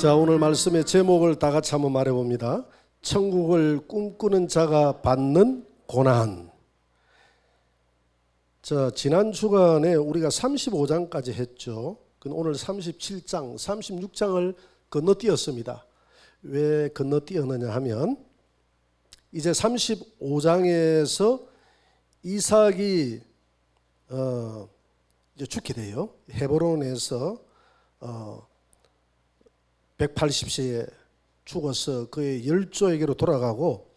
자, 오늘 말씀의 제목을 다 같이 한번 말해봅니다. 천국을 꿈꾸는 자가 받는 고난. 자, 지난 주간에 우리가 35장까지 했죠. 오늘 37장, 36장을 건너뛰었습니다. 왜 건너뛰었느냐 하면 이제 35장에서 이삭이 이제 죽게 돼요. 헤브론에서 180세에 죽어서 그의 열조에게로 돌아가고,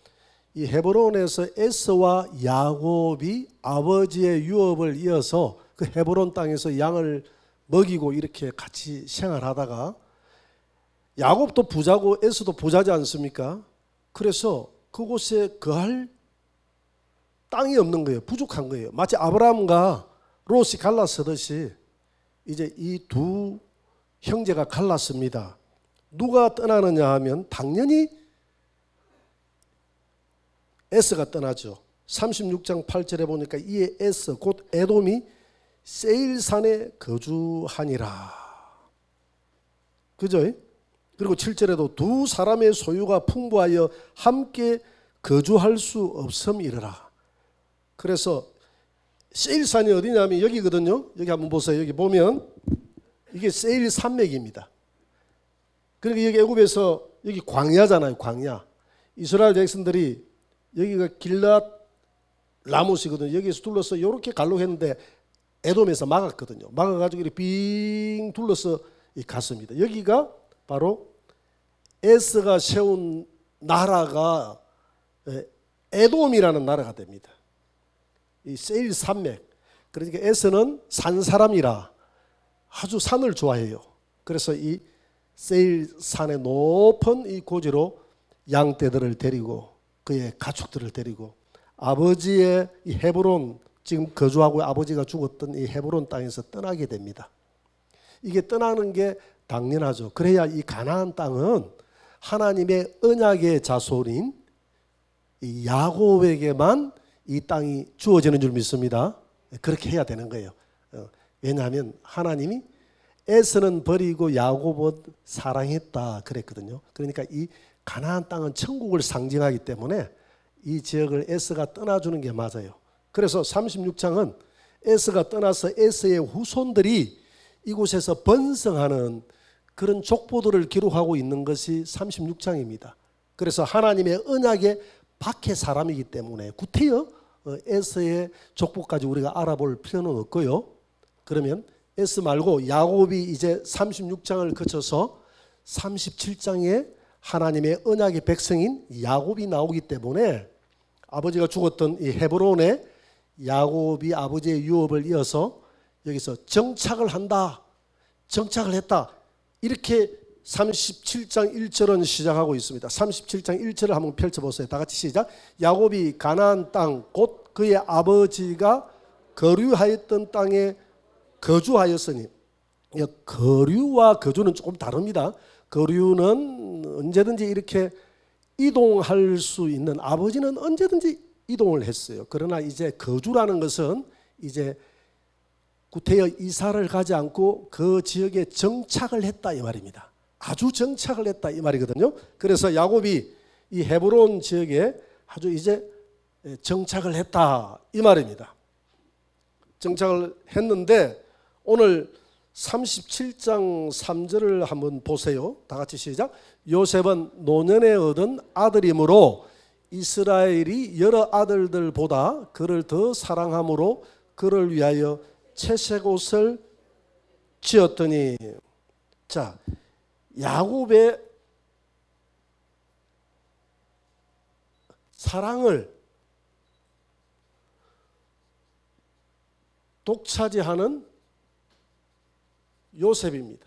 이 헤브론에서 에서와 야곱이 아버지의 유업을 이어서 그 헤브론 땅에서 양을 먹이고 이렇게 같이 생활하다가, 야곱도 부자고 에서도 부자지 않습니까? 그래서 그곳에 거할 땅이 없는 거예요. 부족한 거예요. 마치 아브라함과 롯이 갈라서듯이 이제 이 두 형제가 갈랐습니다. 누가 떠나느냐 하면 당연히 에서가 떠나죠. 36장 8절에 보니까 이에 에서 곧 에돔이 세일산에 거주하니라. 그죠? 그리고 7절에도 두 사람의 소유가 풍부하여 함께 거주할 수 없음이라. 그래서 세일산이 어디냐면 여기거든요. 여기 한번 보세요. 여기 보면 이게 세일 산맥입니다. 그러니까 여기 애굽에서 여기 광야잖아요. 광야. 이스라엘 백성들이 여기가 길랏 라모스거든요. 여기에서 둘러서 이렇게 가려고 했는데 에돔에서 막았거든요. 막아가지고 이렇게 빙 둘러서 갔습니다. 여기가 바로 에스가 세운 나라가 에돔이라는 나라가 됩니다. 이 세일 산맥. 그러니까 에스는 산 사람이라 아주 산을 좋아해요. 그래서 이 세일 산의 높은 이 고지로 양떼들을 데리고 그의 가축들을 데리고 아버지의 이 헤브론, 지금 거주하고 아버지가 죽었던 이 헤브론 땅에서 떠나게 됩니다. 이게 떠나는 게 당연하죠. 그래야 이 가나안 땅은 하나님의 언약의 자손인 이 야곱에게만 이 땅이 주어지는 줄 믿습니다. 그렇게 해야 되는 거예요. 왜냐하면 하나님이 에서는 버리고 야곱은 사랑했다 그랬거든요. 그러니까 이 가나안 땅은 천국을 상징하기 때문에 이 지역을 에서가 떠나주는 게 맞아요. 그래서 36장은 에서가 떠나서 에서의 후손들이 이곳에서 번성하는 그런 족보들을 기록하고 있는 것이 36장입니다. 그래서 하나님의 언약의 밖의 사람이기 때문에 구태여 에서의 족보까지 우리가 알아볼 필요는 없고요. 그러면 에서 말고 야곱이 이제 36장을 거쳐서 37장에 하나님의 언약의 백성인 야곱이 나오기 때문에 아버지가 죽었던 이 헤브론에 야곱이 아버지의 유업을 이어서 여기서 정착을 한다, 정착을 했다, 이렇게 37장 1절은 시작하고 있습니다. 37장 1절을 한번 펼쳐보세요. 다 같이 시작. 야곱이 가나안 땅 곧 그의 아버지가 거류하였던 땅에 거주하였으니, 거류와 거주는 조금 다릅니다. 거류는 언제든지 이렇게 이동할 수 있는, 아버지는 언제든지 이동을 했어요. 그러나 이제 거주라는 것은 이제 구태여 이사를 가지 않고 그 지역에 정착을 했다 이 말입니다. 아주 정착을 했다 이 말이거든요. 그래서 야곱이 이 헤브론 지역에 아주 이제 정착을 했다 이 말입니다. 정착을 했는데 오늘 37장 3절을 한번 보세요. 다 같이 시작. 요셉은 노년에 얻은 아들이므로 이스라엘이 여러 아들들보다 그를 더 사랑함으로 그를 위하여 채색 옷을 지었더니, 자, 야곱의 사랑을 독차지하는 요셉입니다.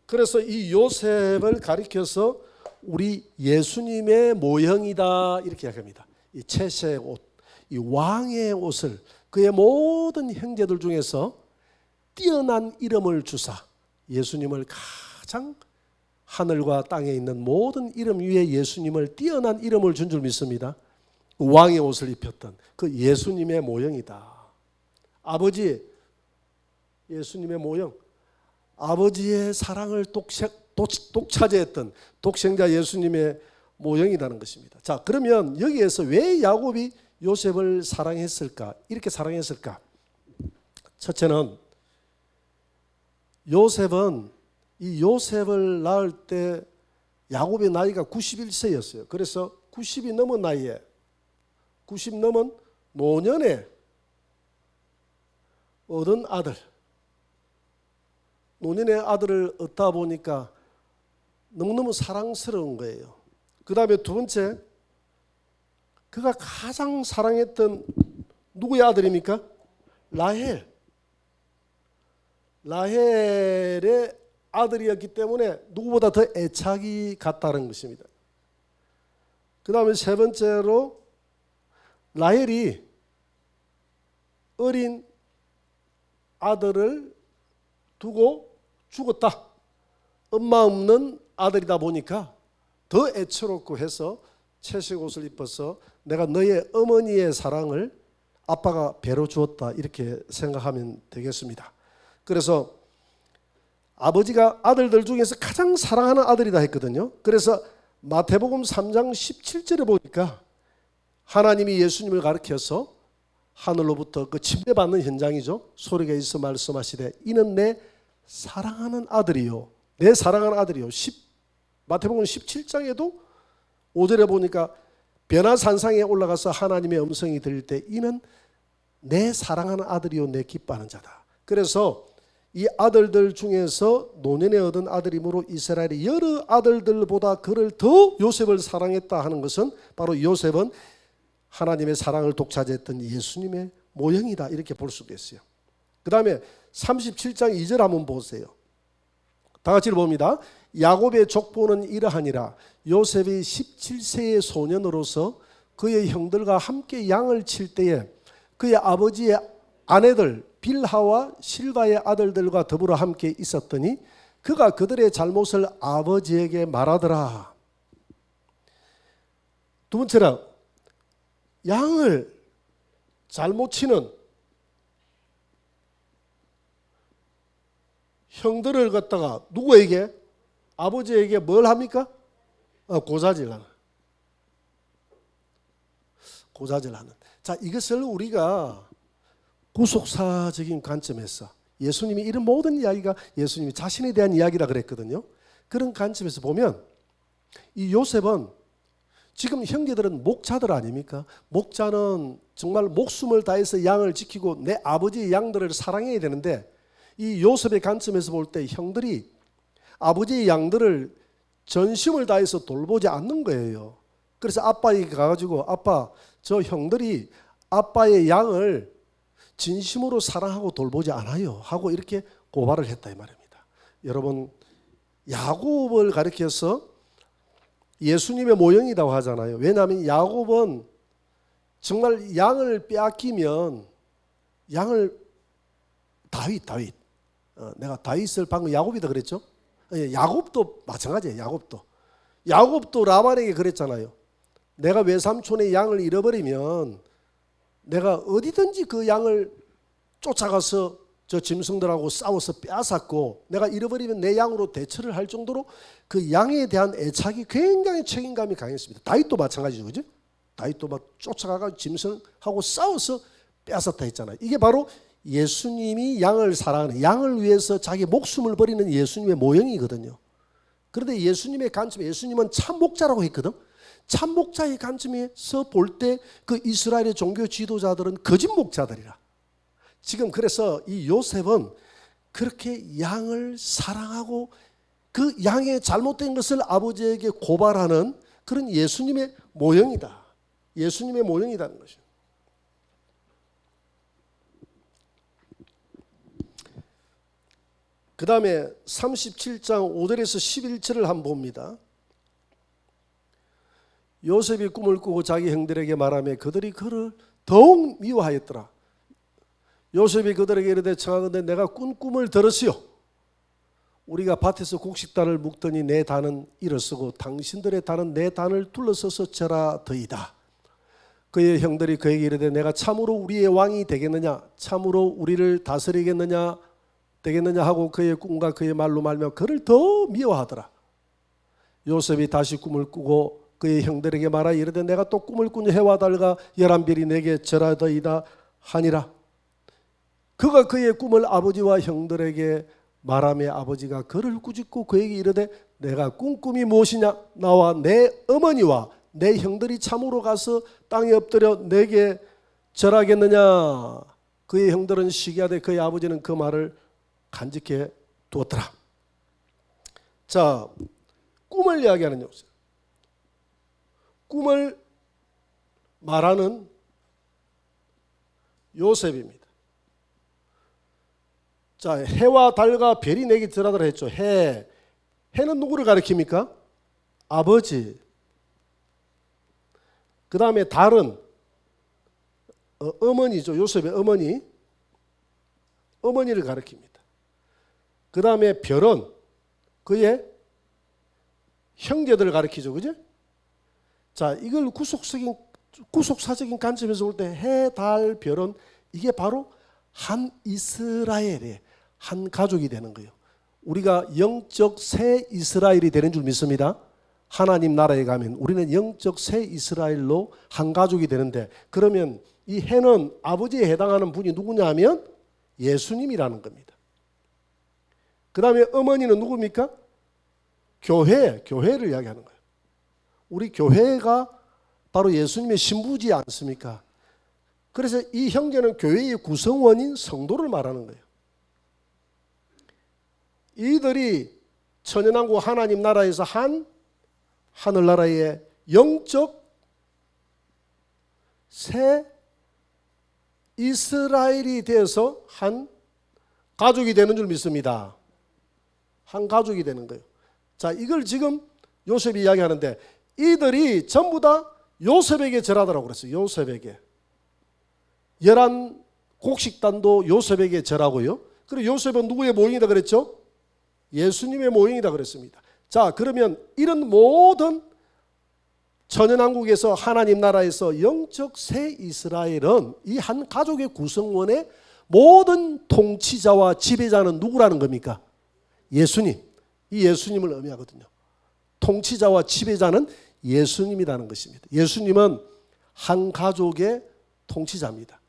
그래서 이 요셉을 가리켜서 우리 예수님의 모형이다 이렇게 이야기합니다. 이 채색 옷, 이 왕의 옷을 그의 모든 형제들 중에서 뛰어난 이름을 주사 예수님을 가장 하늘과 땅에 있는 모든 이름 위에 예수님을 뛰어난 이름을 준 줄 믿습니다. 왕의 옷을 입혔던 그 예수님의 모형이다. 아버지 예수님의 모형, 아버지의 사랑을 독차지했던 독생자 예수님의 모형이라는 것입니다. 자, 그러면 여기에서 왜 야곱이 요셉을 사랑했을까? 이렇게 사랑했을까? 첫째는 요셉을 낳을 때 야곱의 나이가 91세였어요. 그래서 90이 넘은 나이에 90 넘은 노년에 얻은 아들, 노년의 아들을 얻다 보니까 너무너무 사랑스러운 거예요. 그 다음에 두 번째, 그가 가장 사랑했던 누구의 아들입니까? 라헬의 아들이었기 때문에 누구보다 더 애착이 갔다는 것입니다. 그 다음에 세 번째로 라헬이 어린 아들을 두고 죽었다. 엄마 없는 아들이다 보니까 더 애처롭고 해서 채색 옷을 입어서 내가 너의 어머니의 사랑을 아빠가 배로 주었다, 이렇게 생각하면 되겠습니다. 그래서 아버지가 아들들 중에서 가장 사랑하는 아들이다 했거든요. 그래서 마태복음 3장 17절에 보니까 하나님이 예수님을 가리켜서 하늘로부터 그 침례받는 현장이죠. 소리가 있어 말씀하시되 이는 내 사랑하는 아들이요, 내 사랑하는 아들이요. 마태복음 17장에도 5절에 보니까 변화산상에 올라가서 하나님의 음성이 들릴 때 이는 내 사랑하는 아들이요, 내 기뻐하는 자다. 그래서 이 아들들 중에서 노년에 얻은 아들이므로 이스라엘의 여러 아들들보다 그를 더 요셉을 사랑했다 하는 것은 바로 요셉은 하나님의 사랑을 독차지했던 예수님의 모형이다, 이렇게 볼 수가 있어요. 그 다음에 37장 2절 한번 보세요. 다 같이 봅니다. 야곱의 족보는 이러하니라. 요셉이 17세의 소년으로서 그의 형들과 함께 양을 칠 때에 그의 아버지의 아내들 빌하와 실바의 아들들과 더불어 함께 있었더니 그가 그들의 잘못을 아버지에게 말하더라. 두 번째로 양을 잘못 치는 형들을 갖다가 누구에게? 아버지에게 뭘 합니까? 고자질하는. 자, 이것을 우리가 구속사적인 관점에서, 예수님이 이런 모든 이야기가 예수님이 자신에 대한 이야기라 그랬거든요. 그런 관점에서 보면 이 요셉은, 지금 형제들은 목자들 아닙니까? 목자는 정말 목숨을 다해서 양을 지키고 내 아버지의 양들을 사랑해야 되는데, 이 요셉의 관점에서 볼 때 형들이 아버지의 양들을 전심을 다해서 돌보지 않는 거예요. 그래서 아빠에게 가가지고 아빠, 저 형들이 아빠의 양을 진심으로 사랑하고 돌보지 않아요 하고 이렇게 고발을 했다 이 말입니다. 여러분, 야곱을 가리켜서 예수님의 모형이라고 하잖아요. 왜냐하면 야곱은 정말 양을 빼앗기면 다윗 내가 다윗을 방금 야곱이다 그랬죠? 야곱도 마찬가지예요. 야곱도 라반에게 그랬잖아요. 내가 외삼촌의 양을 잃어버리면 내가 어디든지 그 양을 쫓아가서 저 짐승들하고 싸워서 빼앗았고, 내가 잃어버리면 내 양으로 대처를 할 정도로 그 양에 대한 애착이 굉장히 책임감이 강했습니다. 다윗도 마찬가지죠, 그죠? 다윗도 막 쫓아가서 짐승하고 싸워서 빼앗았다 했잖아요. 이게 바로 예수님이 양을 사랑하는, 양을 위해서 자기 목숨을 버리는 예수님의 모형이거든요. 그런데 예수님의 관점에 예수님은 참 목자라고 했거든. 참 목자의 관점에서 볼 때 그 이스라엘의 종교 지도자들은 거짓 목자들이라. 지금 그래서 이 요셉은 그렇게 양을 사랑하고 그 양의 잘못된 것을 아버지에게 고발하는 그런 예수님의 모형이다. 예수님의 모형이라는 것이죠. 그 다음에 37장 5절에서 11절을 한번 봅니다. 요셉이 꿈을 꾸고 자기 형들에게 말하며 그들이 그를 더욱 미워하였더라. 요셉이 그들에게 이르되 청하건대 내가 꾼 꿈을 들으시오. 우리가 밭에서 곡식단을 묶더니 내 단은 일어서고 당신들의 단은 내 단을 둘러서서 절하더이다. 그의 형들이 그에게 이르되 내가 참으로 우리의 왕이 되겠느냐? 참으로 우리를 다스리겠느냐? 되겠느냐 하고 그의 꿈과 그의 말로 말며 그를 더 미워하더라. 요셉이 다시 꿈을 꾸고 그의 형들에게 말하여 이르되 내가 또 꿈을 꾼 해와 달과 11별이 내게 절하더이다 하니라. 그가 그의 꿈을 아버지와 형들에게 말하며 아버지가 그를 꾸짖고 그에게 이르되 내가 꾼 꿈이 무엇이냐? 나와 내 어머니와 내 형들이 참으로 가서 땅에 엎드려 내게 절하겠느냐? 그의 형들은 시기하되 그의 아버지는 그 말을 간직해 두었더라. 자, 꿈을 이야기하는 요셉. 꿈을 말하는 요셉입니다. 자, 해와 달과 별이 내게 절하더라 했죠. 해는 누구를 가리킵니까? 아버지. 그 다음에 달은 어머니죠. 요셉의 어머니를 가리킵니다. 그 다음에 별은 그의 형제들을 가리키죠. 그죠? 자, 이걸 구속사적인 관점에서 볼 때 해, 달, 별은 이게 바로 한 이스라엘의 한 가족이 되는 거예요. 우리가 영적 새 이스라엘이 되는 줄 믿습니다. 하나님 나라에 가면 우리는 영적 새 이스라엘로 한 가족이 되는데, 그러면 이 해는 아버지에 해당하는 분이 누구냐 하면 예수님이라는 겁니다. 그 다음에 어머니는 누굽니까? 교회를 이야기하는 거예요. 우리 교회가 바로 예수님의 신부지 않습니까? 그래서 이 형제는 교회의 구성원인 성도를 말하는 거예요. 이들이 천연왕국 하나님 나라에서 한 하늘나라의 영적 새 이스라엘이 되어서 한 가족이 되는 줄 믿습니다. 한 가족이 되는 거예요. 자, 이걸 지금 요셉이 이야기하는데 이들이 전부 다 요셉에게 절하더라고 그랬어요. 요셉에게. 11곡식단도 요셉에게 절하고요. 그리고 요셉은 누구의 모형이다 그랬죠? 예수님의 모형이다 그랬습니다. 자, 그러면 이런 모든 천연왕국에서 하나님 나라에서 영적 새 이스라엘은 이 한 가족의 구성원의 모든 통치자와 지배자는 누구라는 겁니까? 예수님. 이 예수님을 의미하거든요. 통치자와 지배자는 예수님이라는 것입니다. 예수님은 한 가족의 통치자입니다.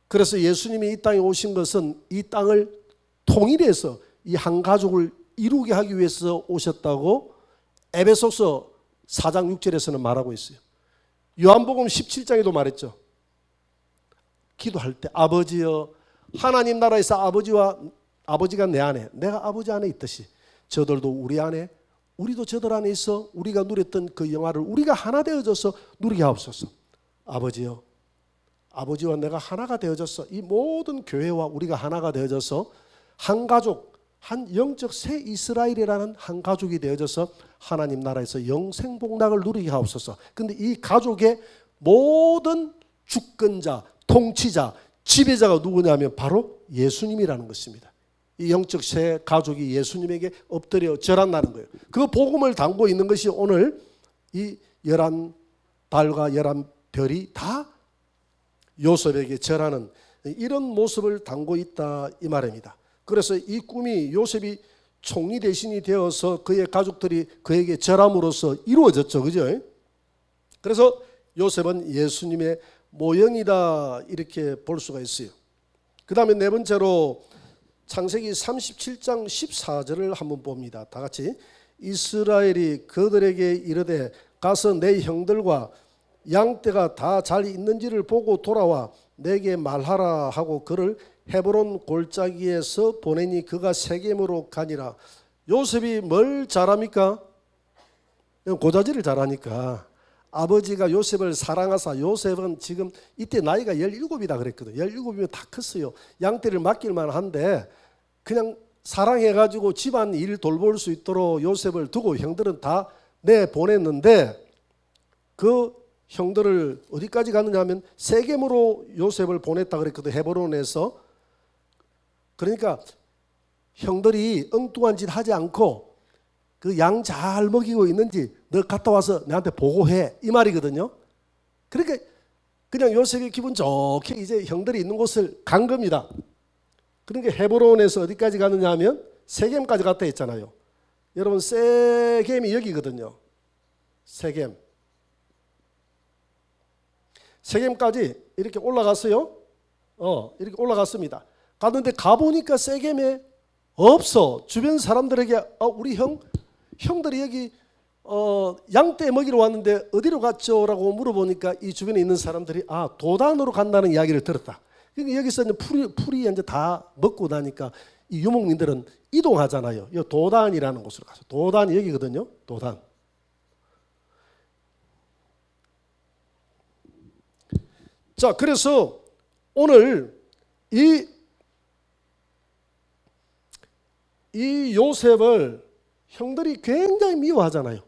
그래서 예수님이 이 땅에 오신 것은 이 땅을 통일해서 이 한 가족을 이루게 하기 위해서 오셨다고 에베소서 4장 6절에서는 말하고 있어요. 요한복음 17장에도 말했죠. 기도할 때 아버지여, 하나님 나라에서 아버지가 내 안에, 내가 아버지 안에 있듯이 저들도 우리 안에, 우리도 저들 안에 있어 우리가 누렸던 그 영화를 우리가 하나 되어져서 누리게 하옵소서. 아버지여, 아버지와 내가 하나가 되어져서 이 모든 교회와 우리가 하나가 되어져서 한 가족, 한 영적 새 이스라엘이라는 한 가족이 되어져서 하나님 나라에서 영생복락을 누리게 하옵소서. 근데 이 가족의 모든 주권자, 통치자, 지배자가 누구냐면 바로 예수님이라는 것입니다. 이 영적 새 가족이 예수님에게 엎드려 절한다는 거예요. 그 복음을 담고 있는 것이 오늘 이 11달과 11별이 다 요셉에게 절하는 이런 모습을 담고 있다 이 말입니다. 그래서 이 꿈이 요셉이 총리 대신이 되어서 그의 가족들이 그에게 절함으로써 이루어졌죠. 그죠? 그래서 요셉은 예수님의 모형이다 이렇게 볼 수가 있어요. 그 다음에 네 번째로 창세기 37장 14절을 한번 봅니다. 다 같이. 이스라엘이 그들에게 이르되 가서 내 형들과 양떼가 다 잘 있는지를 보고 돌아와 내게 말하라 하고 그를 헤브론 골짜기에서 보내니 그가 세겜으로 가니라. 요셉이 뭘 잘합니까? 고자질을 잘하니까 아버지가 요셉을 사랑하사, 요셉은 지금 이때 나이가 17이다 그랬거든요. 17이면 다 컸어요. 양떼를 맡길만 한데 그냥 사랑해가지고 집안 일 돌볼 수 있도록 요셉을 두고 형들은 다 내보냈는데 그 형들을 어디까지 갔느냐 하면 세겜으로 요셉을 보냈다 그랬거든요. 헤브론에서. 그러니까 형들이 엉뚱한 짓 하지 않고 그 양 잘 먹이고 있는지 너 갔다 와서 내한테 보고해 이 말이거든요. 그러니까 그냥 요셉이 기분 좋게 이제 형들이 있는 곳을 간 겁니다. 그러니까 헤브론에서 어디까지 가느냐 하면 세겜까지 갔다 했잖아요. 여러분 세겜이 여기거든요. 세겜까지 이렇게 올라갔어요. 이렇게 올라갔습니다. 갔는데 가보니까 세겜에 없어. 주변 사람들에게 우리 형들이 여기 양떼 먹이러 왔는데 어디로 갔죠? 라고 물어보니까 이 주변에 있는 사람들이 도단으로 간다는 이야기를 들었다. 그러니까 여기서 이제 풀이 이제 다 먹고 나니까 이 유목민들은 이동하잖아요. 이 도단이라는 곳으로 가서. 도단이 여기거든요. 도단. 자, 그래서 오늘 이 요셉을 형들이 굉장히 미워하잖아요.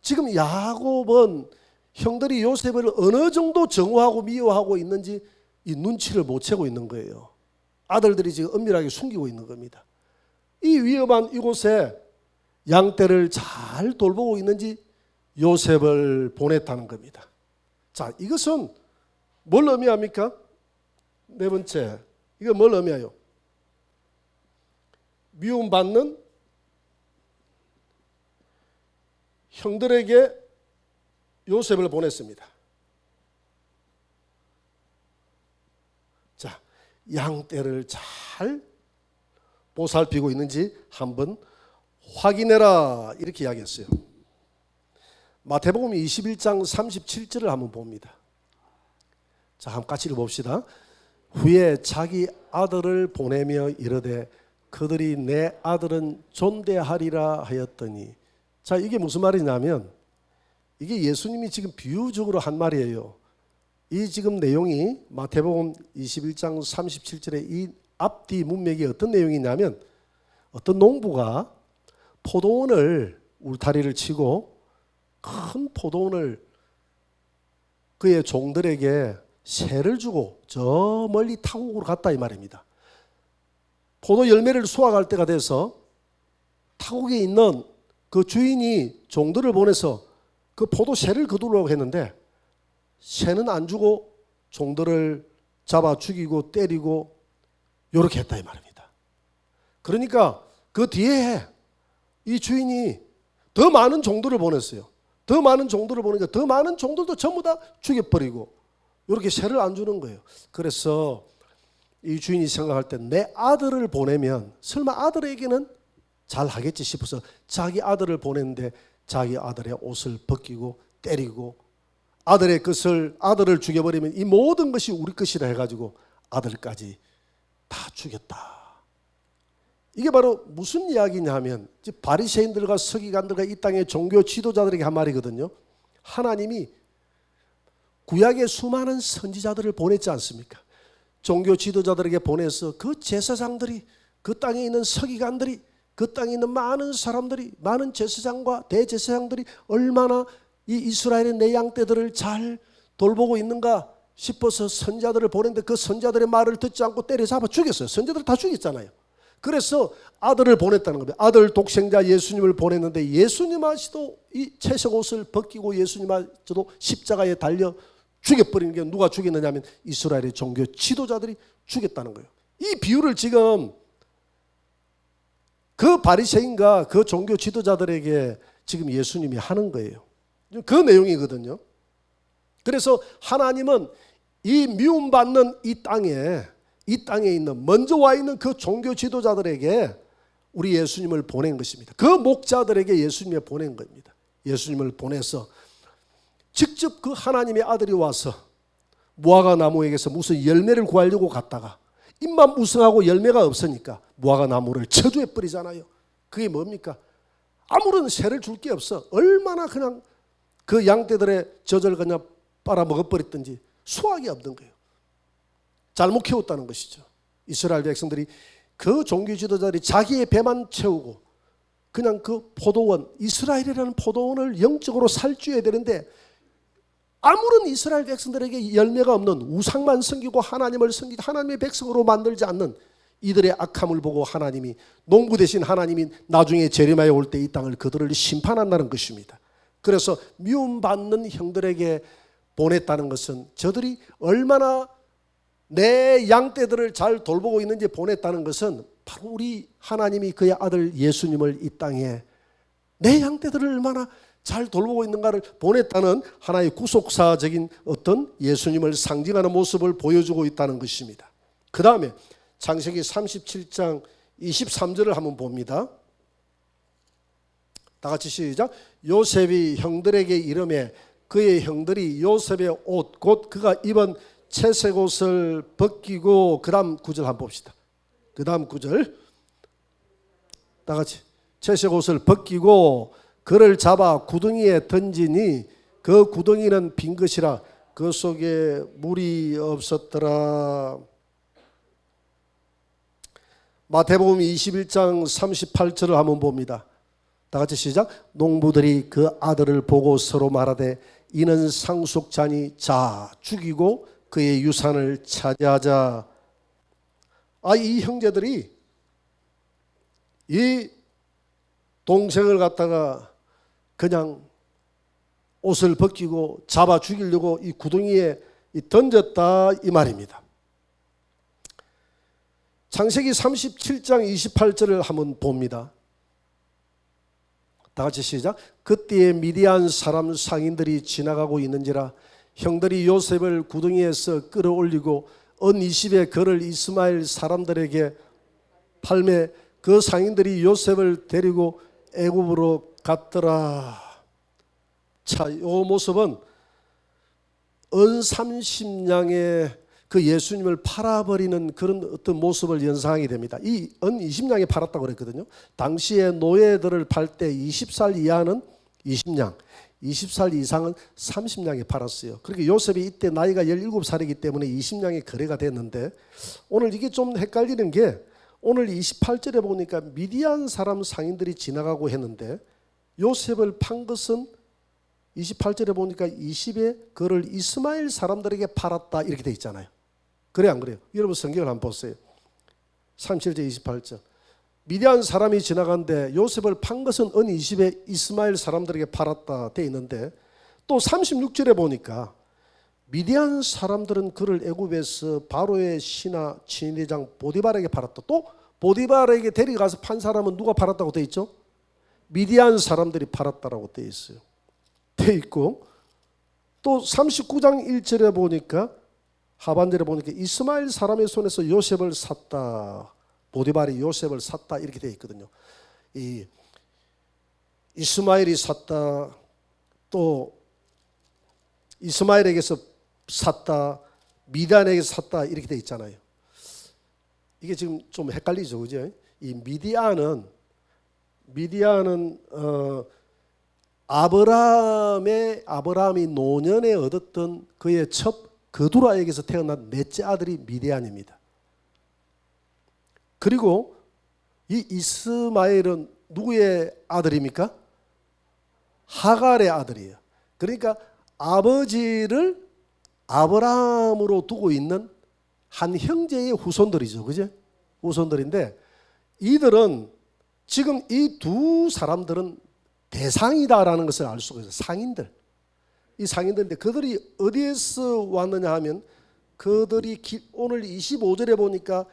지금 야곱은 형들이 요셉을 어느 정도 정오하고 미워하고 있는지 이 눈치를 못 채고 있는 거예요. 아들들이 지금 은밀하게 숨기고 있는 겁니다. 이 위험한 이곳에 양떼를 잘 돌보고 있는지 요셉을 보냈다는 겁니다. 자, 이것은 뭘 의미합니까? 네 번째, 이거 뭘 의미해요? 미움받는 형들에게 요셉을 보냈습니다. 자, 양떼를 잘 보살피고 있는지 한번 확인해라 이렇게 이야기했어요. 마태복음 21장 37절을 한번 봅니다. 자, 한번 같이 읽어봅시다. 후에 자기 아들을 보내며 이르되 그들이 내 아들은 존대하리라 하였더니, 자, 이게 무슨 말이냐면 이게 예수님이 지금 비유적으로 한 말이에요. 이 지금 내용이 마태복음 21장 37절에 이 앞뒤 문맥이 어떤 내용이냐면 어떤 농부가 포도원을 울타리를 치고 큰 포도원을 그의 종들에게 세를 주고 저 멀리 타국으로 갔다 이 말입니다. 포도 열매를 수확할 때가 돼서 타국에 있는 그 주인이 종들을 보내서 그 포도 새를 거두려고 했는데 새는 안 주고 종들을 잡아 죽이고 때리고 이렇게 했다 이 말입니다. 그러니까 그 뒤에 이 주인이 더 많은 종들을 보냈어요. 더 많은 종들을 보니까 더 많은 종들도 전부 다 죽여버리고 이렇게 새를 안 주는 거예요. 그래서 이 주인이 생각할 때 내 아들을 보내면 설마 아들에게는 잘 하겠지 싶어서 자기 아들을 보냈는데 자기 아들의 옷을 벗기고 때리고 아들의 것을 아들을 죽여버리면 이 모든 것이 우리 것이라 해가지고 아들까지 다 죽였다. 이게 바로 무슨 이야기냐 하면 바리새인들과 서기관들과 이 땅의 종교 지도자들에게 한 말이거든요. 하나님이 구약의 수많은 선지자들을 보냈지 않습니까? 종교 지도자들에게 보내서 그 제사장들이, 그 땅에 있는 서기관들이, 그 땅에 있는 많은 사람들이, 많은 제사장과 대제사장들이 얼마나 이 이스라엘의 내 양떼들을 잘 돌보고 있는가 싶어서 선지자들을 보냈는데 그 선지자들의 말을 듣지 않고 때려잡아 죽였어요. 선지자들 다 죽였잖아요. 그래서 아들을 보냈다는 겁니다. 아들 독생자 예수님을 보냈는데 예수님 아시도 이 채색 옷을 벗기고 예수님 아시도 십자가에 달려 죽여버리는 게 누가 죽였느냐 하면 이스라엘의 종교 지도자들이 죽였다는 거예요. 이 비유를 지금 그 바리새인과 그 종교 지도자들에게 지금 예수님이 하는 거예요. 그 내용이거든요. 그래서 하나님은 이 미움받는 이 땅에 있는 먼저 와 있는 그 종교 지도자들에게 우리 예수님을 보낸 것입니다. 그 목자들에게 예수님을 보낸 겁니다. 예수님을 보내서 직접 그 하나님의 아들이 와서 무화과 나무에게서 무슨 열매를 구하려고 갔다가 입만 무성하고 열매가 없으니까 무화과 나무를 쳐주해 버리잖아요. 그게 뭡니까? 아무런 새를 줄 게 없어. 얼마나 그냥 그 양떼들의 젖을 그냥 빨아먹어 버렸든지 수확이 없는 거예요. 잘못 키웠다는 것이죠. 이스라엘 백성들이 그 종교 지도자들이 자기의 배만 채우고 그냥 그 포도원, 이스라엘이라는 포도원을 영적으로 살찌워야 되는데 아무런 이스라엘 백성들에게 열매가 없는 우상만 섬기고 하나님을 섬기고 하나님의 백성으로 만들지 않는 이들의 악함을 보고 하나님이 농부 대신 하나님이 나중에 재림하에 올 때 이 땅을 그들을 심판한다는 것입니다. 그래서 미움받는 형들에게 보냈다는 것은 저들이 얼마나 내 양떼들을 잘 돌보고 있는지 보냈다는 것은 바로 우리 하나님이 그의 아들 예수님을 이 땅에 내 양떼들을 얼마나 잘 돌보고 있는가를 보냈다는 하나의 구속사적인 어떤 예수님을 상징하는 모습을 보여주고 있다는 것입니다. 그 다음에 창세기 37장 23절을 한번 봅니다. 다 같이 시작. 요셉이 형들에게 이르매 그의 형들이 요셉의 옷 곧 그가 입은 채색 옷을 벗기고 그 다음 구절 한번 봅시다. 그 다음 구절 다 같이 채색 옷을 벗기고 그를 잡아 구덩이에 던지니 그 구덩이는 빈 것이라 그 속에 물이 없었더라. 마태복음 21장 38절을 한번 봅니다. 다 같이 시작. 농부들이 그 아들을 보고 서로 말하되 이는 상속자니 자 죽이고 그의 유산을 차지하자. 이 형제들이 이 동생을 갖다가 그냥 옷을 벗기고 잡아 죽이려고 이 구덩이에 던졌다 이 말입니다. 창세기 37장 28절을 한번 봅니다. 다 같이 시작. 그때에 미디안 사람 상인들이 지나가고 있는지라 형들이 요셉을 구덩이에서 끌어올리고 언 20에 그를 이스마엘 사람들에게 팔매 그 상인들이 요셉을 데리고 애굽으로 갔더라. 자, 이 모습은 언 30냥의 그 예수님을 팔아버리는 그런 어떤 모습을 연상하게 됩니다. 이 언 20냥에 팔았다고 그랬거든요. 당시에 노예들을 팔 때 20살 이하는 20냥, 20살 이상은 30냥에 팔았어요. 그렇게 요셉이 이때 나이가 17살이기 때문에 20냥에 거래가 됐는데 오늘 이게 좀 헷갈리는 게 오늘 28절에 보니까 미디안 사람 상인들이 지나가고 했는데 요셉을 판 것은 28절에 보니까 20에 그를 이스마엘 사람들에게 팔았다 이렇게 돼 있잖아요. 그래 안 그래요? 여러분 성경을 한번 보세요. 37절 28절 미디안 사람이 지나간데 요셉을 판 것은 은 20에 이스마엘 사람들에게 팔았다 돼 있는데 또 36절에 보니까 미디안 사람들은 그를 애굽에서 바로의 신하 친위대장 보디발에게 팔았다. 또 보디발에게 데려가서 판 사람은 누가 팔았다고 돼 있죠? 미디안 사람들이 팔았다라고 돼 있어요. 돼 있고 또 39장 1절에 보니까 하반절에 보니까 이스마엘 사람의 손에서 요셉을 샀다. 보디발이 요셉을 샀다 이렇게 돼 있거든요. 이 이스마엘이 샀다. 또 이스마엘에게서 샀다. 미디안에게서 샀다 이렇게 돼 있잖아요. 이게 지금 좀 헷갈리죠, 그죠? 이 미디안은 아브라함이 노년에 얻었던 그의 첩 그두라에게서 태어난 넷째 아들이 미디안입니다. 그리고 이 이스마엘은 누구의 아들입니까? 하갈의 아들이에요. 그러니까 아버지를 아브라함으로 두고 있는 한 형제의 후손들이죠. 그죠? 후손들인데 이들은 지금 이 두 사람들은 대상이다라는 것을 알 수가 있어요. 상인들. 이 상인들인데 그들이 어디에서 왔느냐 하면 그들이 오늘 25절에 보니까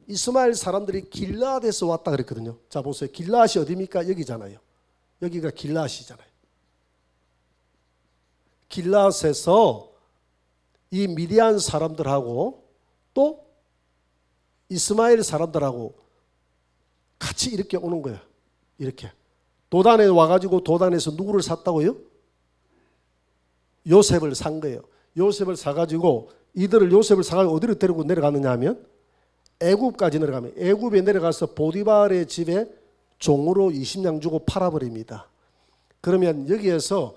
이스마엘 사람들이 길라앗에서 왔다 그랬거든요. 자 보세요. 길라앗이 어디입니까? 여기잖아요. 여기가 길라앗이잖아요. 길라앗에서 이 미디안 사람들하고 또 이스마엘 사람들하고 같이 이렇게 오는 거예요. 이렇게. 도단에 와가지고 도단에서 누구를 샀다고요? 요셉을 산 거예요. 요셉을 사가지고 이들을 요셉을 사가지고 어디로 데리고 내려가느냐 하면 애굽까지 내려가면 애굽에 내려가서 보디발의 집에 종으로 20냥 주고 팔아버립니다. 그러면 여기에서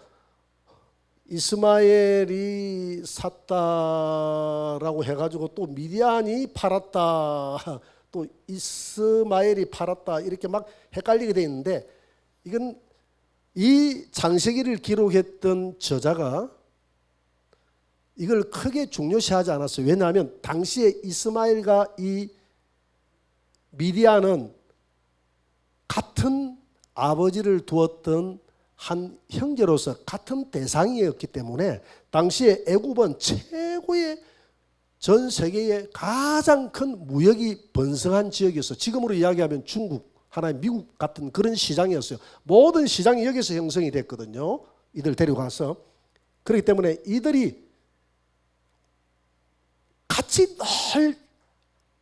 이스마엘이 샀다라고 해가지고 또 미디안이 팔았다 또 이스마엘이 팔았다 이렇게 막 헷갈리게 돼 있는데 이건 이 창세기를 기록했던 저자가 이걸 크게 중요시하지 않았어요. 왜냐하면 당시에 이스마엘과 이 미디안은 같은 아버지를 두었던 한 형제로서 같은 대상이었기 때문에 당시에 애굽은 최고의 전 세계의 가장 큰 무역이 번성한 지역이었어. 지금으로 이야기하면 중국, 하나의 미국 같은 그런 시장이었어요. 모든 시장이 여기서 형성이 됐거든요. 이들 데려가서. 그렇기 때문에 이들이 같이 늘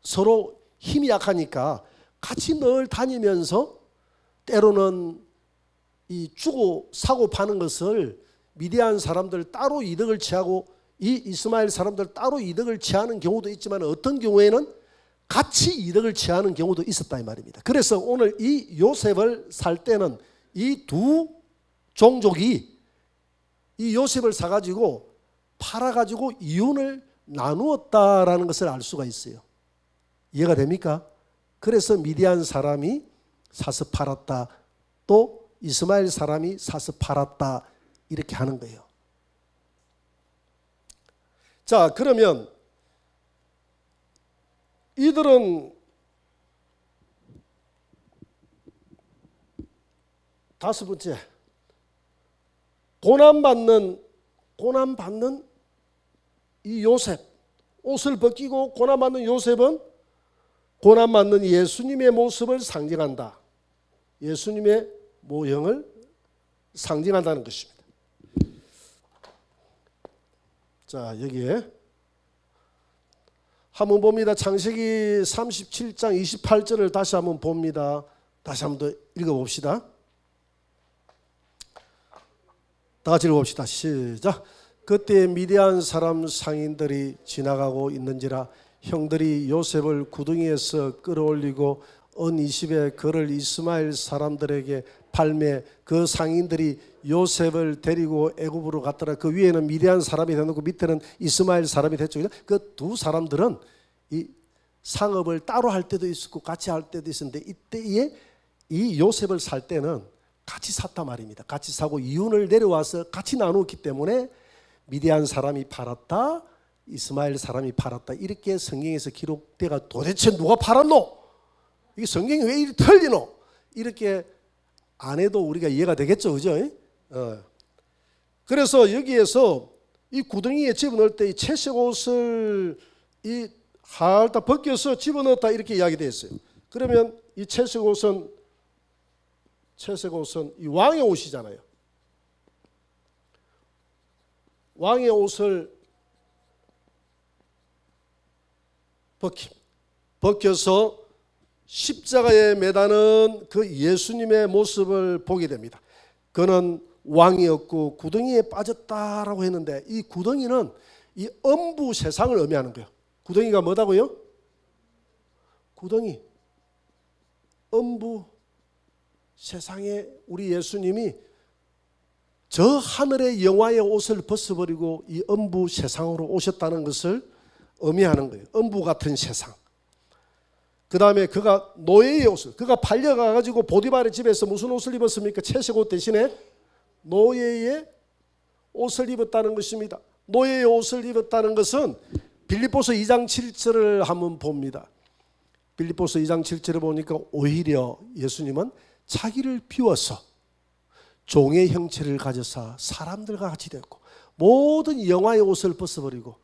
서로 힘이 약하니까 같이 늘 다니면서 때로는 이 주고 사고 파는 것을 미디안 사람들 따로 이득을 취하고 이 이스마엘 사람들 따로 이득을 취하는 경우도 있지만 어떤 경우에는 같이 이득을 취하는 경우도 있었다 이 말입니다. 그래서 오늘 이 요셉을 살 때는 이 두 종족이 이 요셉을 사가지고 팔아가지고 이윤을 나누었다라는 것을 알 수가 있어요. 이해가 됩니까? 그래서 미디안 사람이 사서 팔았다, 또 이스마엘 사람이 사서 팔았다 이렇게 하는 거예요. 자, 그러면 이들은 다섯 번째, 고난받는 이 요셉, 옷을 벗기고 고난받는 요셉은 고난받는 예수님의 모습을 상징한다. 예수님의 모형을 상징한다는 것입니다. 자, 여기에 한번 봅니다. 창세기 37장 28절을 다시 한번 봅니다. 다시 한번 더 읽어봅시다. 다 같이 읽어봅시다. 시작. 그때 미디안 사람 상인들이 지나가고 있는지라 형들이 요셉을 구덩이에서 끌어올리고 은 20에 그를 이스마엘 사람들에게 팔매 그 상인들이 요셉을 데리고 애굽으로 갔더라. 그 위에는 미디안 사람이 되놓고 밑에는 이스마엘 사람이 됐죠. 그 두 사람들은 이 상업을 따로 할 때도 있었고 같이 할 때도 있었는데 이때에 이 요셉을 살 때는 같이 샀단 말입니다. 같이 사고 이윤을 내려와서 같이 나누었기 때문에 미디안 사람이 팔았다, 이스마엘 사람이 팔았다 이렇게 성경에서 기록되가 도대체 누가 팔았노? 이게 성경이 왜 이리 틀리노? 이렇게 안 해도 우리가 이해가 되겠죠, 그죠? 그래서 여기에서 이 구덩이에 집어넣을 때 이 채색 옷을 이 할딱 벗겨서 집어넣었다 이렇게 이야기되어 있어요. 그러면 이 채색 옷은 이 왕의 옷이잖아요. 왕의 옷을 벗겨서 십자가에 매다는 그 예수님의 모습을 보게 됩니다. 그는 왕이었고 구덩이에 빠졌다라고 했는데 이 구덩이는 이 음부 세상을 의미하는 거예요. 구덩이가 뭐다고요? 구덩이, 음부 세상에 우리 예수님이 저 하늘의 영화의 옷을 벗어버리고 이 음부 세상으로 오셨다는 것을 의미하는 거예요. 음부 같은 세상. 그 다음에 그가 노예의 옷을, 그가 팔려가가지고 보디발의 집에서 무슨 옷을 입었습니까? 채색 옷 대신에 노예의 옷을 입었다는 것입니다. 노예의 옷을 입었다는 것은 빌립보서 2장 7절을 한번 봅니다. 빌립보서 2장 7절을 보니까 오히려 예수님은 자기를 비워서 종의 형체를 가져사 사람들과 같이 됐고 모든 영화의 옷을 벗어버리고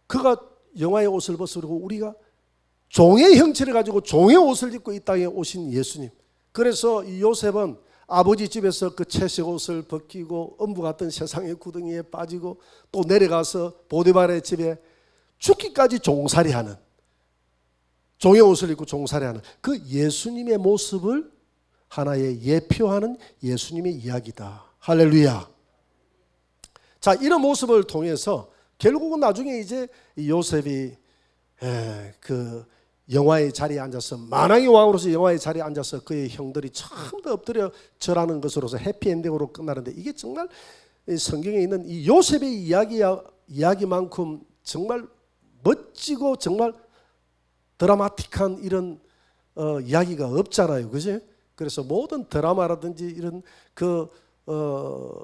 그가 영화의 옷을 벗어버리고 우리가 종의 형체를 가지고 종의 옷을 입고 이 땅에 오신 예수님. 그래서 이 요셉은 아버지 집에서 그 채색 옷을 벗기고 음부 같은 세상의 구덩이에 빠지고 또 내려가서 보디발의 집에 죽기까지 종살이하는 종의 옷을 입고 종살이하는 그 예수님의 모습을 하나의 예표하는 예수님의 이야기다. 할렐루야. 자, 이런 모습을 통해서 결국은 나중에 이제 요셉이 그 영화의 자리에 앉아서 만왕의 왕으로서 영화의 자리에 앉아서 그의 형들이 처음부터 엎드려 절하는 것으로서 해피엔딩으로 끝나는데 이게 정말 성경에 있는 이 요셉의 이야기만큼 정말 멋지고 정말 드라마틱한 이런 이야기가 없잖아요, 그죠? 그래서 모든 드라마라든지 이런 그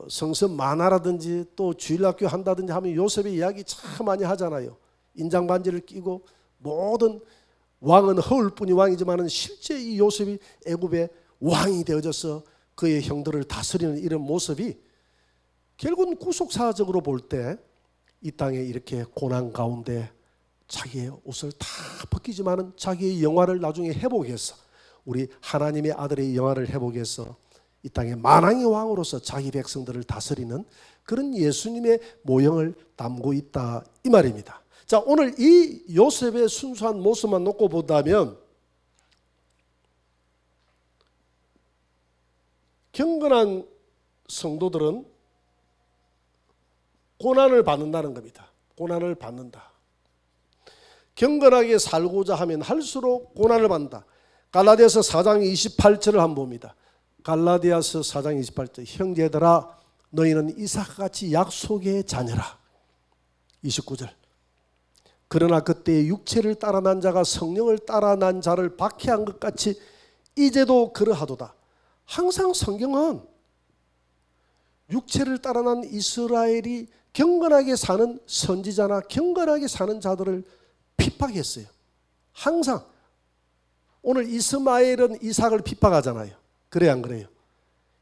성서 만화라든지 또 주일학교 한다든지 하면 요셉의 이야기 참 많이 하잖아요. 인장 반지를 끼고 모든 왕은 허울뿐이 왕이지만은 실제 이 요셉이 애굽의 왕이 되어져서 그의 형들을 다스리는 이런 모습이 결국은 구속사적으로 볼 때 이 땅에 이렇게 고난 가운데 자기의 옷을 다 벗기지만은 자기의 영화를 나중에 회복해서 우리 하나님의 아들의 영화를 회복해서 이 땅의 만왕의 왕으로서 자기 백성들을 다스리는 그런 예수님의 모형을 담고 있다 이 말입니다. 자, 오늘 이 요셉의 순수한 모습만 놓고 본다면 경건한 성도들은 고난을 받는다는 겁니다. 고난을 받는다. 경건하게 살고자 하면 할수록 고난을 받는다. 갈라디아서 4장 28절을 한번 봅니다. 갈라디아서 4장 28절 형제들아 너희는 이삭같이 약속의 자녀라. 29절 그러나 그때 육체를 따라 난 자가 성령을 따라 난 자를 박해한 것 같이 이제도 그러하도다. 항상 성경은 육체를 따라 난 이스라엘이 경건하게 사는 선지자나 경건하게 사는 자들을 핍박했어요. 항상. 오늘 이스마엘은 이삭을 핍박하잖아요. 그래요, 안 그래요?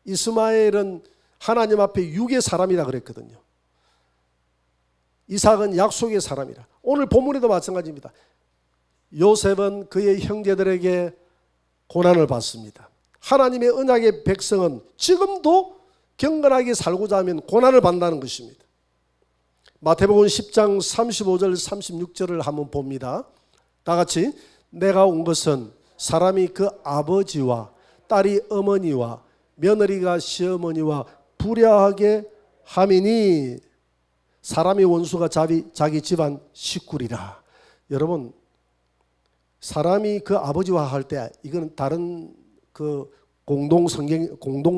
이스마엘은 하나님 앞에 육의 사람이라 그랬거든요. 이삭은 약속의 사람이라. 오늘 본문에도 마찬가지입니다. 요셉은 그의 형제들에게 고난을 받습니다. 하나님의 언약의 백성은 지금도 경건하게 살고자 하면 고난을 받는다는 것입니다. 마태복음 10장 35절 36절을 한번 봅니다. 다 같이 내가 온 것은 사람이 그 아버지와 딸이 어머니와 며느리가 시어머니와 불야하게 함이니 사람의 원수가 자기 집안 식구리라. 여러분 사람이 그 아버지와 할 때 이거는 다른 그 공동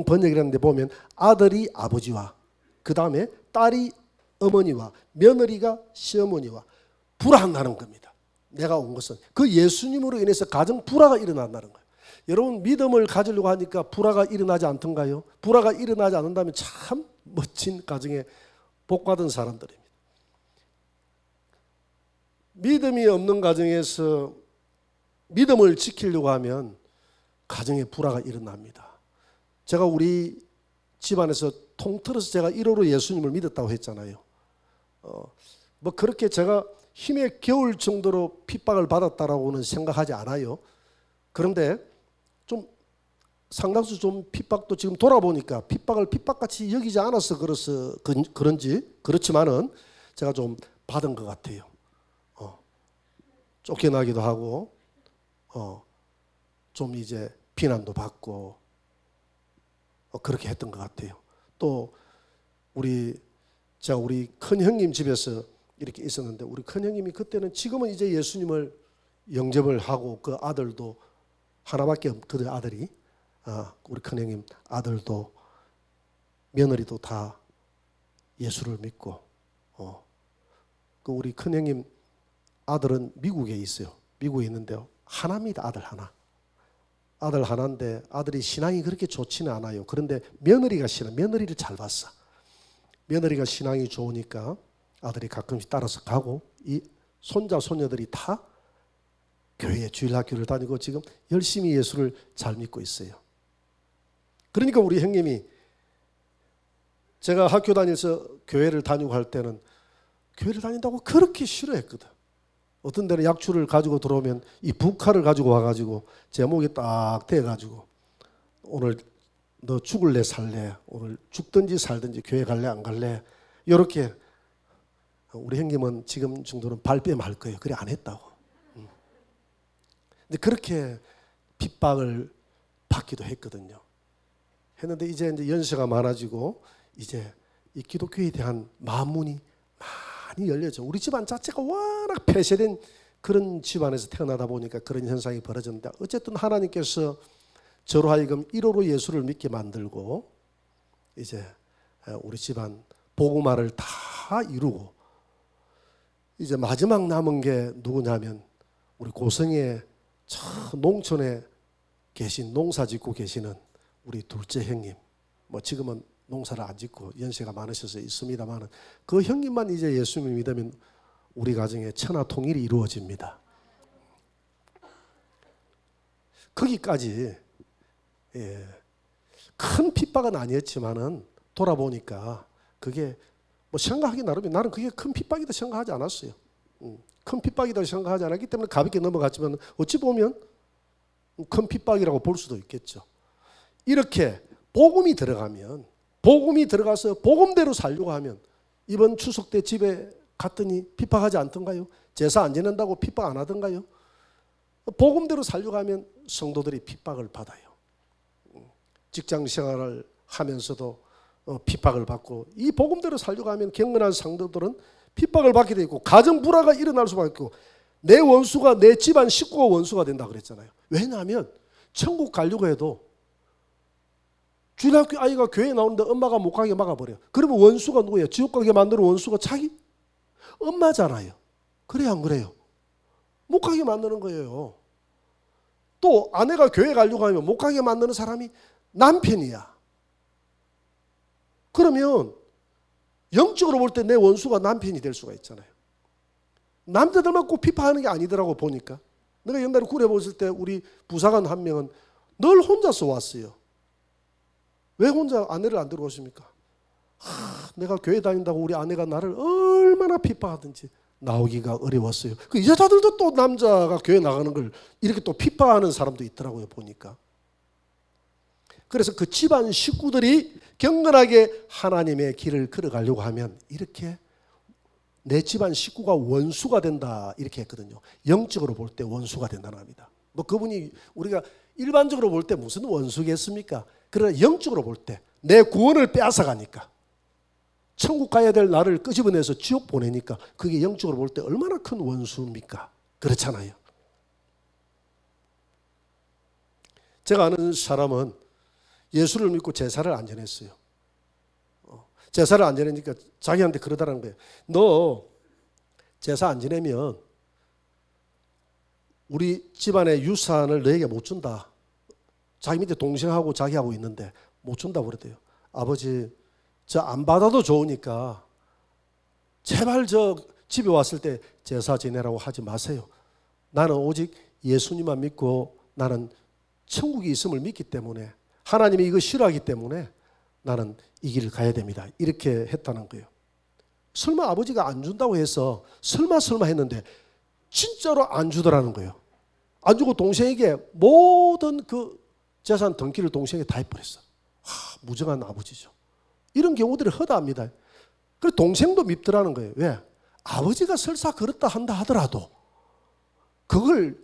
번역이라는 데 보면 아들이 아버지와 그 다음에 딸이 어머니와 며느리가 시어머니와 불화한다는 겁니다. 내가 온 것은 그 예수님으로 인해서 가정 불화가 일어난다는 거예요. 여러분 믿음을 가지려고 하니까 불화가 일어나지 않던가요? 불화가 일어나지 않는다면 참 멋진 가정에 복받은 사람들입니다. 믿음이 없는 가정에서 믿음을 지키려고 하면 가정에 불화가 일어납니다. 제가 우리 집안에서 통틀어서 제가 1호로 예수님을 믿었다고 했잖아요. 뭐 그렇게 제가 힘에 겨울 정도로 핍박을 받았다라고는 생각하지 않아요. 그런데 좀 상당수 좀 핍박도 지금 돌아보니까 핍박을 핍박같이 여기지 않아서 그런지 그렇지만은 제가 좀 받은 것 같아요. 쫓겨나기도 하고 좀 이제 비난도 받고 그렇게 했던 것 같아요. 또 제가 우리 큰 형님 집에서 이렇게 있었는데 우리 큰 형님이 그때는 지금은 이제 예수님을 영접을 하고 그 아들도 하나밖에 없거든요. 아들이 우리 큰 형님 아들도 며느리도 다 예수를 믿고 그 우리 큰 형님 아들은 미국에 있어요. 미국에 있는데요. 하나입니다. 아들 하나. 아들 하나인데 아들이 신앙이 그렇게 좋지는 않아요. 그런데 며느리를 잘 봤어. 며느리가 신앙이 좋으니까 아들이 가끔씩 따라서 가고 이 손자 손녀들이 다 교회 주일학교를 다니고 지금 열심히 예수를 잘 믿고 있어요. 그러니까 우리 형님이 제가 학교 다니면서 교회를 다니고 할 때는 교회를 다닌다고 그렇게 싫어했거든. 어떤 데는 약주를 가지고 들어오면 이 북칼을 가지고 와가지고 제 목에 딱 대가지고 오늘 너 죽을래 살래? 오늘 죽든지 살든지 교회 갈래 안 갈래? 이렇게 우리 형님은 지금 정도는 발뺌할 거예요. 그래 안 했다고. 근데 그렇게 핍박을 받기도 했거든요. 했는데 이제 연세가 많아지고 이제 이 기독교에 대한 마음문이 많이 열려져. 우리 집안 자체가 워낙 폐쇄된 그런 집안에서 태어나다 보니까 그런 현상이 벌어졌는데 어쨌든 하나님께서 저로 하여금 1호로 예수를 믿게 만들고 이제 우리 집안 복음화를 다 이루고 이제 마지막 남은 게 누구냐면 우리 고성의 저 농촌에 계신 농사 짓고 계시는 우리 둘째 형님. 뭐 지금은 농사를 안 짓고 연세가 많으셔서 있습니다만 그 형님만 이제 예수님을 믿으면 우리 가정에 천하 통일이 이루어집니다. 거기까지 큰 핍박은 아니었지만은 돌아보니까 그게 뭐 생각하기 나름이 나는 그게 큰 핍박이다 생각하지 않았어요. 큰 핍박이라고 생각하지 않았기 때문에 가볍게 넘어갔지만 어찌 보면 큰 핍박이라고 볼 수도 있겠죠. 이렇게 복음이 들어가서 복음대로 살려고 하면 이번 추석 때 집에 갔더니 핍박하지 않던가요? 제사 안 지낸다고 핍박 안 하던가요? 복음대로 살려고 하면 성도들이 핍박을 받아요. 직장 생활을 하면서도 핍박을 받고, 이 복음대로 살려고 하면 경건한 성도들은 핍박을 받게 되고 가정 불화가 일어날 수밖에 없고, 내 원수가 내 집안 식구가 원수가 된다 그랬잖아요. 왜냐하면 천국 가려고 해도 주일학교 아이가 교회에 나오는데 엄마가 못 가게 막아버려요. 그러면 원수가 누구예요? 지옥 가게 만드는 원수가 자기 엄마잖아요. 그래요, 안 그래요? 못 가게 만드는 거예요. 또 아내가 교회 가려고 하면 못 가게 만드는 사람이 남편이야. 그러면 영적으로 볼 때 내 원수가 남편이 될 수가 있잖아요. 남자들만 꼭 핍박하는 게 아니더라고 보니까. 내가 옛날에 굴에 보실 때 우리 부사관 한 명은 늘 혼자서 왔어요. 왜 혼자 아내를 안 들어오십니까? 내가 교회 다닌다고 우리 아내가 나를 얼마나 핍박하든지 나오기가 어려웠어요. 그 여자들도 또 남자가 교회 나가는 걸 이렇게 또 핍박하는 사람도 있더라고요 보니까. 그래서 그 집안 식구들이 경건하게 하나님의 길을 걸어가려고 하면 이렇게 내 집안 식구가 원수가 된다 이렇게 했거든요. 영적으로 볼 때 원수가 된다는 겁니다. 뭐 그분이 우리가 일반적으로 볼 때 무슨 원수겠습니까? 그러나 영적으로 볼 때 내 구원을 빼앗아가니까, 천국 가야 될 나를 끄집어내서 지옥 보내니까 그게 영적으로 볼 때 얼마나 큰 원수입니까? 그렇잖아요. 제가 아는 사람은 예수를 믿고 제사를 안 지냈어요. 제사를 안 지내니까 자기한테 그러더라는 거예요. 너 제사 안 지내면 우리 집안의 유산을 너에게 못 준다. 자기 밑에 동생하고 자기하고 있는데 못 준다고 그랬대요. 아버지, 저 안 받아도 좋으니까 제발 저 집에 왔을 때 제사 지내라고 하지 마세요. 나는 오직 예수님만 믿고 나는 천국이 있음을 믿기 때문에, 하나님이 이거 싫어하기 때문에 나는 이 길을 가야 됩니다. 이렇게 했다는 거예요. 설마 아버지가 안 준다고 해서 설마 했는데 진짜로 안 주더라는 거예요. 안 주고 동생에게 모든 그 재산 등기를 동생에게 다 해버렸어. 무정한 아버지죠. 이런 경우들이 허다합니다. 그래서 동생도 밉더라는 거예요. 왜? 아버지가 설사 그렇다 한다 하더라도 그걸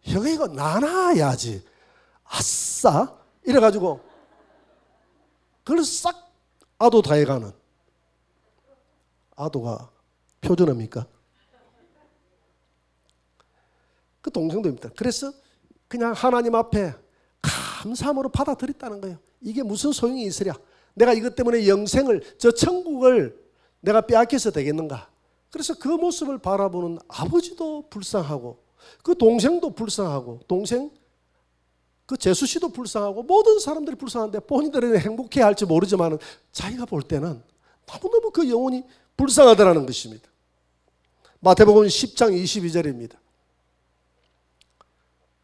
혀가 나눠야지. 아싸! 이래가지고 그걸 싹 아도 다 해가는. 아도가 표준어입니까? 그 동생도입니다. 그래서 그냥 하나님 앞에 감사함으로 받아들였다는 거예요. 이게 무슨 소용이 있으랴? 내가 이것 때문에 영생을, 저 천국을 내가 빼앗겨서 되겠는가? 그래서 그 모습을 바라보는 아버지도 불쌍하고 그 동생도 불쌍하고, 동생 그 재수 씨도 불쌍하고 모든 사람들이 불쌍한데 본인들은 행복해야 할지 모르지만 자기가 볼 때는 너무너무 그 영혼이 불쌍하다는 것입니다. 마태복음 10장 22절입니다.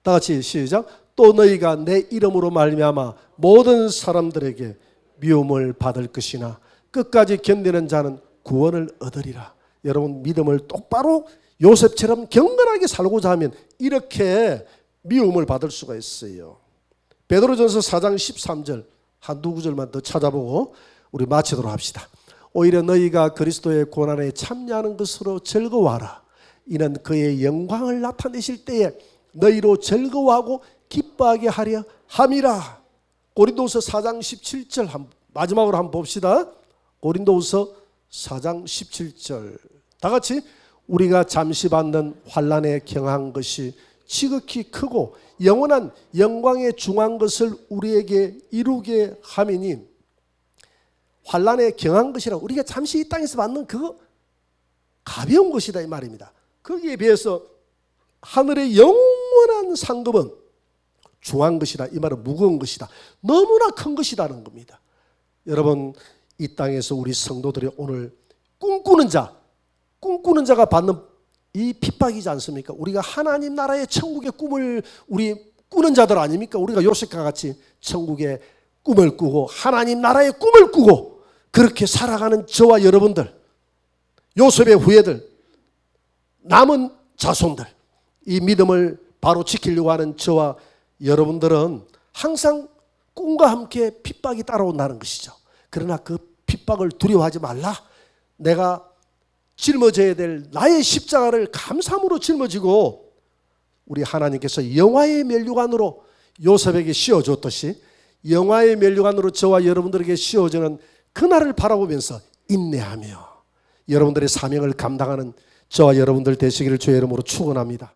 다 같이 시작. 또 너희가 내 이름으로 말미암아 모든 사람들에게 미움을 받을 것이나 끝까지 견디는 자는 구원을 얻으리라. 여러분, 믿음을 똑바로 요셉처럼 경건하게 살고자 하면 이렇게 미움을 받을 수가 있어요. 베드로전서 4장 13절 한두 구절만 더 찾아보고 우리 마치도록 합시다. 오히려 너희가 그리스도의 고난에 참여하는 것으로 즐거워하라. 이는 그의 영광을 나타내실 때에 너희로 즐거워하고 기뻐하게 하려 함이라. 고린도후서 4장 17절 마지막으로 한번 봅시다. 고린도후서 4장 17절 다 같이 우리가 잠시 받는 환난에 경한 것이 지극히 크고 영원한 영광에 중한 것을 우리에게 이루게 함이니, 환난에 경한 것이라 우리가 잠시 이 땅에서 받는 그거 가벼운 것이다 이 말입니다. 거기에 비해서 하늘의 영원한 상급은 중한 것이다. 이 말은 무거운 것이다. 너무나 큰 것이라는 겁니다. 여러분, 이 땅에서 우리 성도들이 오늘 꿈꾸는 자가 받는 이 핍박이지 않습니까? 우리가 하나님 나라의 천국의 꿈을 우리 꾸는 자들 아닙니까? 우리가 요셉과 같이 천국의 꿈을 꾸고 하나님 나라의 꿈을 꾸고 그렇게 살아가는 저와 여러분들, 요셉의 후예들, 남은 자손들, 이 믿음을 바로 지키려고 하는 저와 여러분들은 항상 꿈과 함께 핍박이 따라온다는 것이죠. 그러나 그 핍박을 두려워하지 말라. 내가 짊어져야 될 나의 십자가를 감사함으로 짊어지고, 우리 하나님께서 영화의 면류관으로 요셉에게 씌워줬듯이 영화의 면류관으로 저와 여러분들에게 씌워지는 그날을 바라보면서 인내하며 여러분들의 사명을 감당하는 저와 여러분들 되시기를 주의 이름으로 축원합니다.